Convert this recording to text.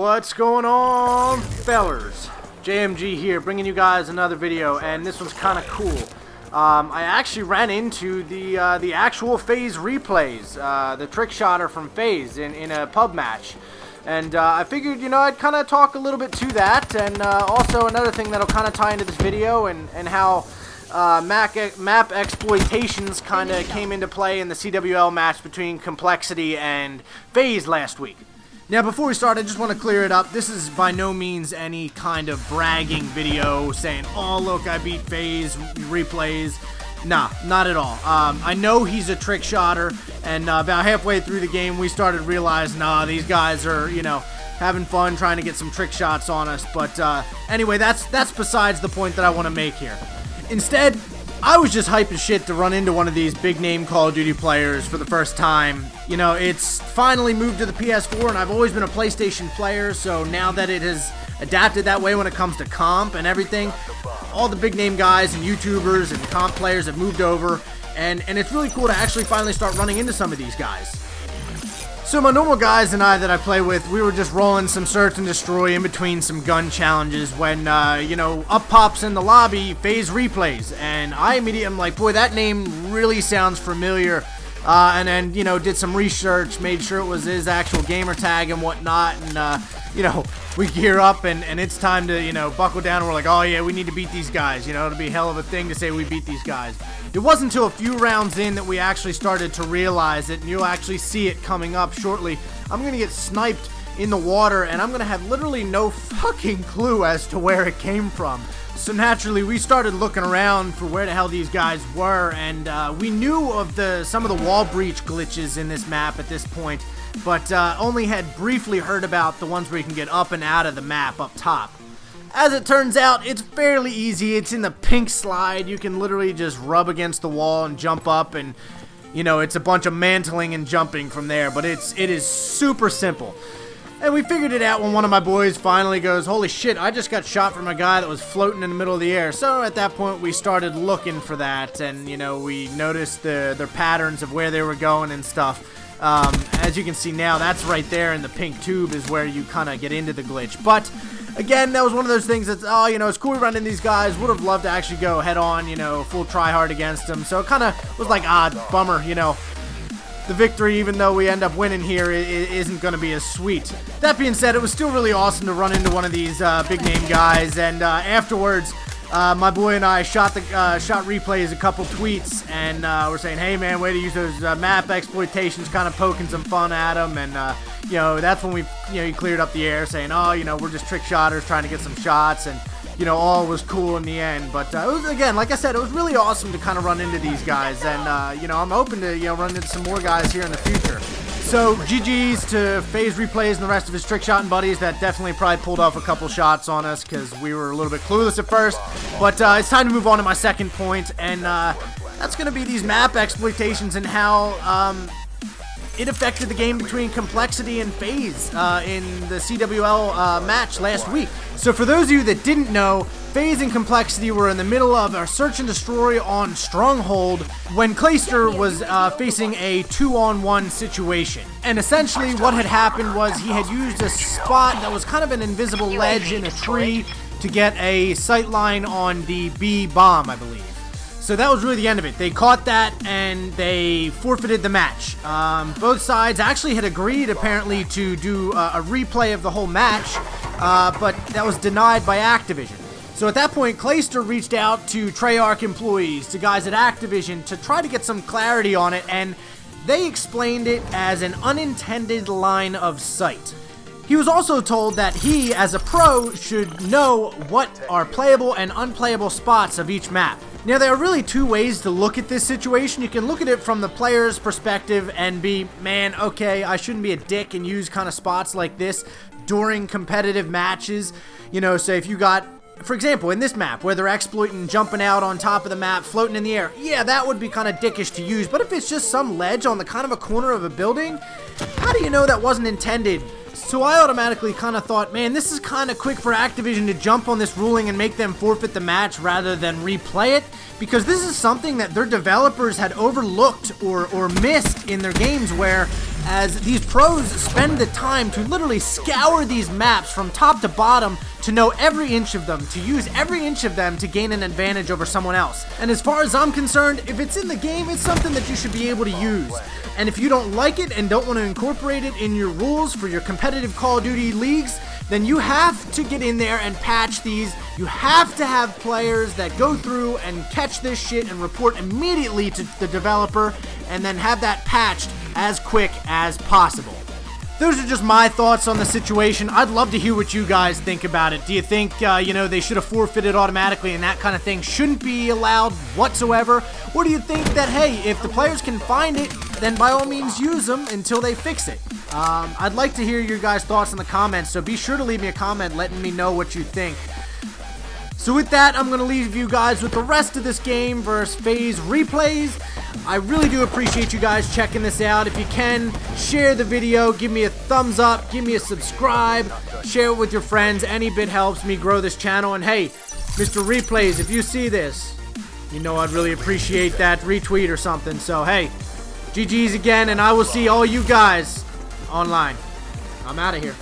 What's going on, fellers? JMG here, bringing you guys another video, and this one's kind of cool. I actually ran into the actual Faze Replayys, the trick shotter from Faze in a pub match. And I figured, you know, I'd kind of talk a little bit to that, and also another thing that'll kind of tie into this video and how map exploitations kind of came into play in the CWL match between Complexity and Faze last week. Now, before we start, I just want to clear it up. This is by no means any kind of bragging video saying, oh, look, I beat Faze Replayys. Nah, not at all. I know he's a trick shotter, and about halfway through the game, we started realizing, nah, these guys are, you know, having fun trying to get some trick shots on us. But anyway, that's besides the point that I want to make here. Instead, I was just hype as shit to run into one of these big-name Call of Duty players for the first time. You know, it's finally moved to the PS4, and I've always been a PlayStation player, so now that it has adapted that way when it comes to comp and everything, all the big-name guys and YouTubers and comp players have moved over, and it's really cool to actually finally start running into some of these guys. So my normal guys and I that I play with, we were just rolling some search and destroy in between some gun challenges when, you know, up pops in the lobby Faze Replayys, and I immediately am like, boy, that name really sounds familiar, and then, you know, did some research, made sure it was his actual gamer tag and whatnot, and, you know, we gear up and it's time to, you know, buckle down, and we're like, oh yeah, we need to beat these guys, you know, it'll be a hell of a thing to say we beat these guys. It wasn't until a few rounds in that we actually started to realize it, and you'll actually see it coming up shortly. I'm going to get sniped in the water, and I'm going to have literally no fucking clue as to where it came from. So naturally, we started looking around for where the hell these guys were, and we knew of some of the wall breach glitches in this map at this point, but only had briefly heard about the ones where you can get up and out of the map up top. As it turns out, it's fairly easy. It's in the pink slide. You can literally just rub against the wall and jump up, and, you know, it's a bunch of mantling and jumping from there, but it is super simple. And we figured it out when one of my boys finally goes, holy shit, I just got shot from a guy that was floating in the middle of the air. So at that point, we started looking for that, and, you know, we noticed their patterns of where they were going and stuff. As you can see now, that's right there in the pink tube is where you kind of get into the glitch. But again, that was one of those things that's, oh, you know, it's cool we run into these guys. Would have loved to actually go head on, you know, full try hard against them. So it kind of was like, bummer, you know. The victory, even though we end up winning here, isn't going to be as sweet. That being said, it was still really awesome to run into one of these big-name guys, and afterwards, my boy and I shot Replayys a couple tweets, and we're saying, hey man, way to use those map exploitations, kind of poking some fun at them, and you know, that's when we, you know, he cleared up the air, saying, oh, you know, we're just trick shotters trying to get some shots, and, you know, all was cool in the end. But it was, again, like I said, it was really awesome to kind of run into these guys, and you know, I'm hoping to, you know, run into some more guys here in the future. So GG's to Faze Replayys and the rest of his trick shotting buddies that definitely probably pulled off a couple shots on us because we were a little bit clueless at first. But it's time to move on to my second point, and that's going to be these map exploitations and how it affected the game between Complexity and Faze in the CWL match last week. So for those of you that didn't know, Faze and Complexity were in the middle of a search and destroy on Stronghold when Clayster was facing a 2-on-1 situation. And essentially what had happened was he had used a spot that was kind of an invisible ledge in a tree to get a sight line on the B bomb, I believe. So that was really the end of it. They caught that and they forfeited the match. Both sides actually had agreed apparently to do a replay of the whole match, but that was denied by Activision. So at that point, Clayster reached out to Treyarch employees, to guys at Activision, to try to get some clarity on it, and they explained it as an unintended line of sight. He was also told that he, as a pro, should know what are playable and unplayable spots of each map. Now, there are really two ways to look at this situation. You can look at it from the player's perspective and be, man, okay, I shouldn't be a dick and use kind of spots like this during competitive matches. You know, say if you got, for example, in this map, where they're exploiting jumping out on top of the map, floating in the air, yeah, that would be kind of dickish to use. But if it's just some ledge on the kind of a corner of a building, how do you know that wasn't intended? So I automatically kind of thought, man, this is kind of quick for Activision to jump on this ruling and make them forfeit the match rather than replay it, because this is something that their developers had overlooked or missed in their games, where as these pros spend the time to literally scour these maps from top to bottom to know every inch of them, to use every inch of them to gain an advantage over someone else. And as far as I'm concerned, if it's in the game, it's something that you should be able to use. And if you don't like it and don't want to incorporate it in your rules for your competitive Call of Duty leagues, then you have to get in there and patch these. You have to have players that go through and catch this shit and report immediately to the developer, and then have that patched as quick as possible. Those are just my thoughts on the situation. I'd love to hear what you guys think about it. Do you think, they should have forfeited automatically and that kind of thing shouldn't be allowed whatsoever? Or do you think that, hey, if the players can find it, then by all means use them until they fix it? I'd like to hear your guys' thoughts in the comments, so be sure to leave me a comment letting me know what you think. So with that, I'm going to leave you guys with the rest of this game versus Faze Replays. I really do appreciate you guys checking this out. If you can, share the video, give me a thumbs up, give me a subscribe, share it with your friends. Any bit helps me grow this channel. And hey, Mr. Replays, if you see this, you know I'd really appreciate that retweet or something. So hey, GG's again, and I will see all you guys online. I'm out of here.